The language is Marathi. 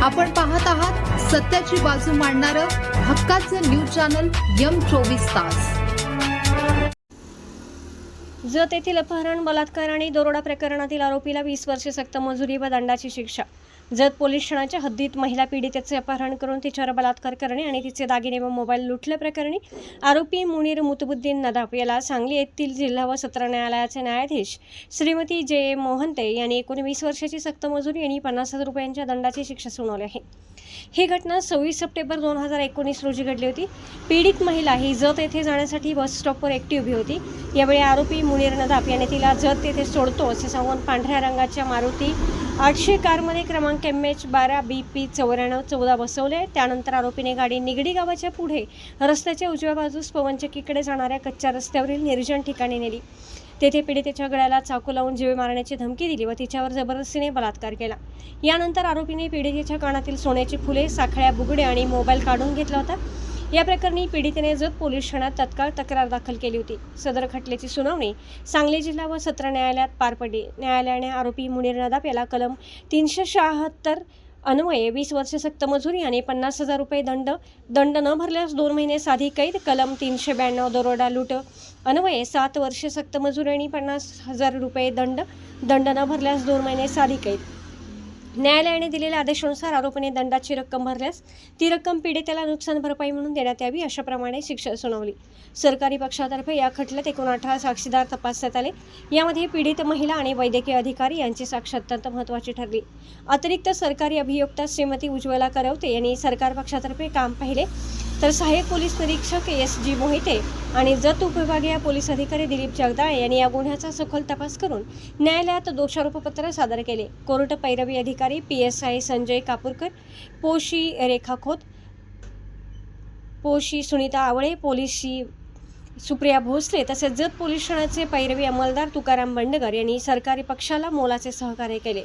आपण पाहत आहात सत्याची बाजू मांडणारं हक्काचं न्यूज चॅनल M24 तास। जत येथील अपहरण, बलात्कार आणि दरोडा प्रकरणातील आरोपीला 20 वर्षे सक्त मजुरी व दंडाची शिक्षा। जत पोलीस ठाण्याच्या हद्दीत महिला पीडितेचे अपहरण करून तिच्यावर बलात्कार करणे आणि तिचे दागिने व मोबाईल लुटल्याप्रकरणी आरोपी मुनीर मुतबुद्दीन नदाफ याला सांगली येथील जिल्हा व सत्र न्यायालयाचे न्यायाधीश श्रीमती J. मोहंते यांनी 19 वर्षाची सक्त मजुरी आणि 50,000 रुपयांच्या दंडाची शिक्षा सुनावली आहे। ही घटना 26 सप्टेंबर 2019 रोजी घडली होती। पीडित महिला ही जत येथे जाण्यासाठी बस स्टॉपवर एकटी उभी होती। यावेळी आरोपी मुनीर नदाफ याने तिला जत येथे सोडतो असे सांगून पांढऱ्या रंगाच्या मारुती 800 कारमध्ये क्रमांक MH12 BP 9414 बसवले। त्यानंतर आरोपीने गाडी निगडी गावाच्या पुढे रस्त्याच्या उजव्या बाजूस पवनचक्कीकडे जाणाऱ्या कच्च्या रस्त्यावरील निर्जन ठिकाणी नेली। तेथे पीडितेच्या गळ्याला चाकू लावून जीवे मारण्याची धमकी दिली व तिच्यावर जबरदस्तीने बलात्कार केला। यानंतर आरोपीने पीडितेच्या कानातील सोन्याची फुले, साखळ्या, बुगडे आणि मोबाईल काढून घेतला होता। या प्रकरणी पीडितेने जत पोलीस ठाण्यात तत्काळ तक्रार दाखल केली होती। सदर खटल्याची सुनावणी सांगली जिल्हा व सत्र न्यायालयात पार पडली। न्यायालयाने आरोपी मुनीर नदाफ याला कलम 376 अन्वये 20 वर्षे सक्त मजुरी आणि 50,000 रुपये दंड न भरल्यास 2 महिने साधी कैद, कलम 392 दरोडा लूट अन्वये 7 वर्षे सक्त मजुरी आणि 50,000 रुपये दंड न भरल्यास 2 महिने साधी कैद। न्यायालयाने दिलेल्या आदेशानुसार आरोपीने दंडाची रक्कम भरल्यास ती रक्कम पीडितेला नुकसान भरपाई म्हणून देण्यात यावी, अशाप्रमाणे शिक्षा सुनावली। सरकारी पक्षातर्फे या खटल्यात एकूण 18 साक्षीदार तपासण्यात आले। यामध्ये पीडित महिला आणि वैद्यकीय अधिकारी यांची साक्ष अत्यंत महत्त्वाची ठरली। अतिरिक्त सरकारी अभियोक्ता श्रीमती उज्ज्वला करवते यांनी सरकार पक्षातर्फे काम पाहिले, तर सहाय्यक पोलीस निरीक्षक S.G. मोहिते आणि जत उपविभागीय पोलीस अधिकारी दिलीप जगदाळे यांनी या गुन्ह्याचा सखोल तपास करून न्यायालयात दोषारोपपत्र सादर केले। कोर्ट पैरवी अधिकारी PSI संजय कापूरकर, पोशी रेखा खोत, पोशी सुनीता आवळे, पोलिसी सुप्रिया भोसले तसेच जत पोलीस ठाण्याचे पैरवी अंमलदार तुकाराम बंडगर यांनी सरकारी पक्षाला मोलाचे सहकार्य केले।